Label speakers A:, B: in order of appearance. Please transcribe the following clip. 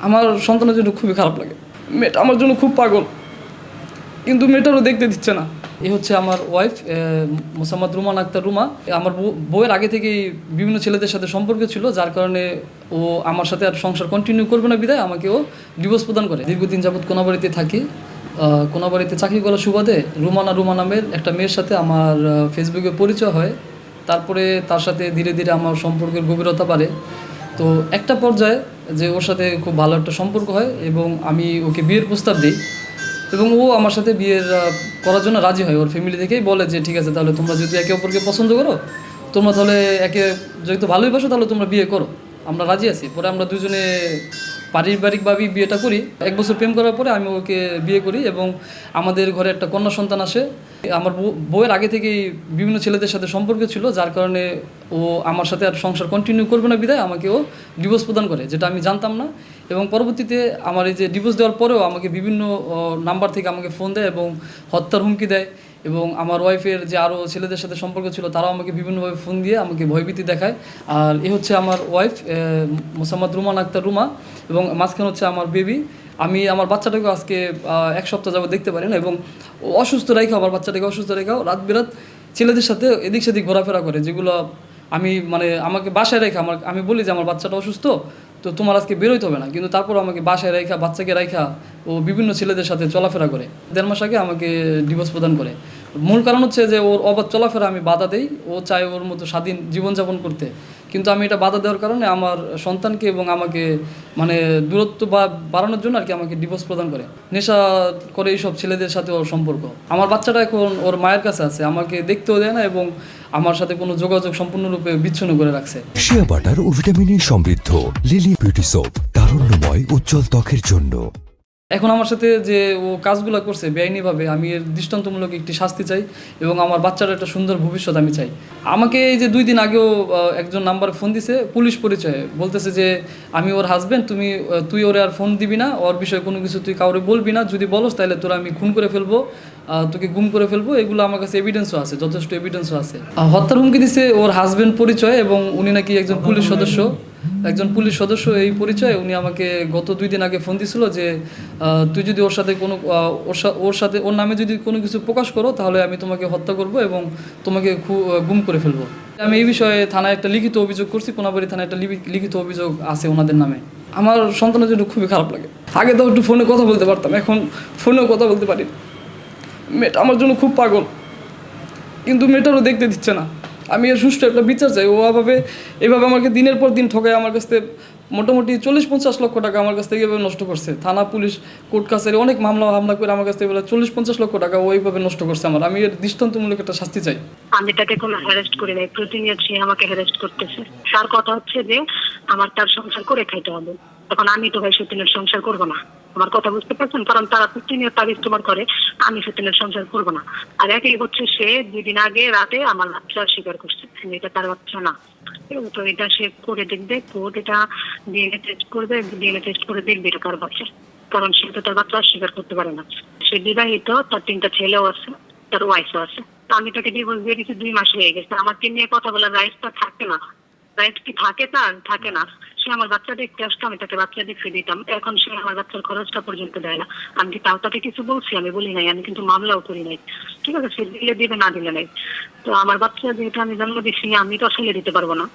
A: আমার সন্তানের জন্য খুবই খারাপ লাগে। মেয়েটা আমার জন্য খুব পাগল, কিন্তু মেয়েটারও দেখতে দিচ্ছে না। এ হচ্ছে আমার ওয়াইফ মোসাম্মদ রুমান আক্তার রুমা। আমার বউয়ের আগে থেকেই বিভিন্ন ছেলেদের সাথে সম্পর্ক ছিল, যার কারণে ও আমার সাথে আর সংসার কন্টিনিউ করবে না বিধায় আমাকে ও ডিভোর্স প্রদান করে। দীর্ঘদিন যাবৎ কোনাবাড়িতে থাকি। কোনাবাড়িতে চাকরি করার সুবাদে রুমা নামের একটা মেয়ের সাথে আমার ফেসবুকে পরিচয় হয়। তারপরে তার সাথে ধীরে ধীরে আমার সম্পর্কের গভীরতা বাড়ে। তো একটা পর্যায়ে যে ওর সাথে খুব ভালো একটা সম্পর্ক হয় এবং আমি ওকে বিয়ের প্রস্তাব দিই এবং ও আমার সাথে বিয়ের করার জন্য রাজি হয়। ওর ফ্যামিলি থেকেই বলে যে ঠিক আছে, তাহলে তোমরা যেহেতু একে অপরকে পছন্দ করো, তোমরা তাহলে একে যেহেতু ভালোই বাসো, তাহলে তোমরা বিয়ে করো, আমরা রাজি আছি। পরে আমরা দুজনে পারিবারিকভাবেই বিয়েটা করি। 1 বছর প্রেম করার পরে আমি ওকে বিয়ে করি এবং আমাদের ঘরে একটা কন্যা সন্তান আসে। আমার বউয়ের আগে থেকেই বিভিন্ন ছেলেদের সাথে সম্পর্ক ছিল, যার কারণে ও আমার সাথে আর সংসার কন্টিনিউ করবে না বিধায় আমাকে ও ডিভোর্স প্রদান করে, যেটা আমি জানতাম না। এবং পরবর্তীতে আমার এই যে ডিভোর্স দেওয়ার পরেও আমাকে বিভিন্ন নাম্বার থেকে আমাকে ফোন দেয় এবং হত্যার হুমকি দেয়। এবং আমার ওয়াইফের যে আরও ছেলেদের সাথে সম্পর্ক ছিল, তারাও আমাকে বিভিন্নভাবে ফোন দিয়ে আমাকে ভয়ভীতি দেখায়। আর এ হচ্ছে আমার ওয়াইফ মোসাম্মদ রুমান আক্তার রুমা, এবং মাঝখানে হচ্ছে আমার বেবি। আমি আমার বাচ্চাটাকেও আজকে 1 সপ্তাহ যাবত দেখতে পারি না, এবং অসুস্থ রেখাও, আমার বাচ্চাটাকে অসুস্থ রেখাও রাত বিরাত ছেলেদের সাথে এদিক সেদিক ঘোরাফেরা করে, যেগুলো আমি আমাকে বাসায় রেখা আমি বলি যে আমার বাচ্চাটা অসুস্থ, তো তোমার আজকে বেরোইতে হবে না, কিন্তু তারপর আমাকে বাসায় রেখা, বাচ্চাকে রেখা ও বিভিন্ন ছেলেদের সাথে চলাফেরা করে। 1.5 মাস আগে আমাকে ডিভোর্স প্রদান করে। মূল কারণ হচ্ছে যে ওর অবাধ চলাফেরা আমি বাধা দেই। ও চায় ওর মতো স্বাধীন জীবনযাপন করতে, কিন্তু আমি এটা বাধা দেওয়ার কারণে আমার সন্তানকে এবং আমাকে দূরত্ব বাড়ানোর জন্য আর কি আমাকে ডিভোর্স প্রদান করে। নেশা করে এইসব ছেলেদের সাথে ওর সম্পর্ক। আমার বাচ্চাটা এখন ওর মায়ের কাছে আছে, আমাকে দেখতেও দেয় না এবং আমার সাথে কোনো যোগাযোগ সম্পূর্ণরূপে বিচ্ছিন্ন করে রাখছে।
B: শিয়া বাটার ও ভিটামিনে সমৃদ্ধ লিলি বিউটি সোপ, তারুণ্যময় উজ্জ্বল ত্বকের জন্য।
A: এখন আমার সাথে যে ও কাজগুলো করছে বেআইনিভাবে, আমি এর দৃষ্টান্তমূলক একটি শাস্তি চাই এবং আমার বাচ্চার একটা সুন্দর ভবিষ্যৎ আমি চাই। আমাকে এই যে 2 দিন আগেও একজন নাম্বারে ফোন দিছে পুলিশ পরিচয়ে, বলতেছে যে আমি ওর হাজব্যান্ড, তুই ওরে আর ফোন দিবি না, ওর বিষয়ে কোনো কিছু তুই কাউরে বলবি না, যদি বলস তাহলে তোরা আমি খুন করে ফেলবো, তোকে গুম করে ফেলবো। এগুলো আমার কাছে এভিডেন্সও আছে, যথেষ্ট এভিডেন্সও আছে। হত্যার হুমকি দিছে ওর হাজব্যান্ড পরিচয়, এবং উনি নাকি একজন পুলিশ সদস্য এই পরিচয়ে। উনি আমাকে গত 2 দিন আগে ফোন দিছিল যে তুই যদি ওর সাথে কোনো ওর নামে যদি কোনো কিছু প্রকাশ করো, তাহলে আমি তোমাকে হত্যা করব এবং তোমাকে গুম করে ফেলবো। আমি এই বিষয়ে থানায় একটা লিখিত অভিযোগ করছি, কোনাবাড়ি থানায় একটা লিখিত অভিযোগ আছে ওনাদের নামে। আমার সন্তানের জন্য খুবই খারাপ লাগে। আগে তো একটু ফোনে কথা বলতে পারতাম, এখন ফোনেও কথা বলতে পারি। মেয়েটা আমার জন্য খুব পাগল, কিন্তু মেয়েটারও দেখতে দিচ্ছে না। আমি এর সুষ্ঠু একটা বিচার চাই। ও এভাবে আমাকে দিনের পর দিন ঠকায়। আমার কাছ থেকে মোটামুটি 40-50 লক্ষ টাকা আমার কাছ থেকে এভাবে নষ্ট করছে। থানা, পুলিশ, কোর্ট কাছারি অনেক হামলা করে আমার কাছ থেকে 40-50 লক্ষ টাকা ও এইভাবে নষ্ট করছে। আমি এর দৃষ্টান্তমূলক একটা শাস্তি চাই।
C: আমি তাকে কোনো হ্যারাস্ট করি নাই, প্রতিনিয়ত সে আমাকে হ্যারাস্ট করতেছে। তার কথা হচ্ছে যে আমার তার সংসার করে খাইতে হবে। তখন আমি তো ভাই সতীনের সংসার করবো না। আমার কথা বুঝতে পারছেন? কারণ তারা প্রতিনিয়ত তার ইস্তেমাল করে, আমি সতীনের সংসার করবো না। আর একই হচ্ছে সে 2 দিন আগে রাতে আমার বাচ্চা স্বীকার করছে এটা তার বাচ্চা না। তো এটা সে করে দেখবে, কোর্ট এটা ডিএনএ টেস্ট করবে, ডিএনএ টেস্ট করে দেখবে এটা কার বাচ্চা। কারণ সে তো তার বাচ্চা স্বীকার করতে পারে না। সে বিবাহিত, তার 3টা ছেলেও আছে, তার ওয়াইফও আছে। আমি তাকে ডিভোর্স দিয়ে দিচ্ছি, 2 মাস হয়ে গেছে। আমাকে নিয়ে কথা বলার রাইটসটা থাকে না। রাইট কি থাকে? তার থাকে না। সে আমার বাচ্চা দেখতে আসতো, আমি তাকে বাচ্চা দেখতে দিতাম। এখন সে আমার বাচ্চার খরচটা পর্যন্ত দেয় না। আমি কি তাও তাকে কিছু বলছি? আমি বলি নাই। আমি কিন্তু মামলাও করি নাই। ঠিক আছে, সে দিলে দিবে, না দিলে নাই। তো আমার বাচ্চা যেহেতু আমি জন্ম দিচ্ছি, আমি তো আসলে দিতে পারবো না।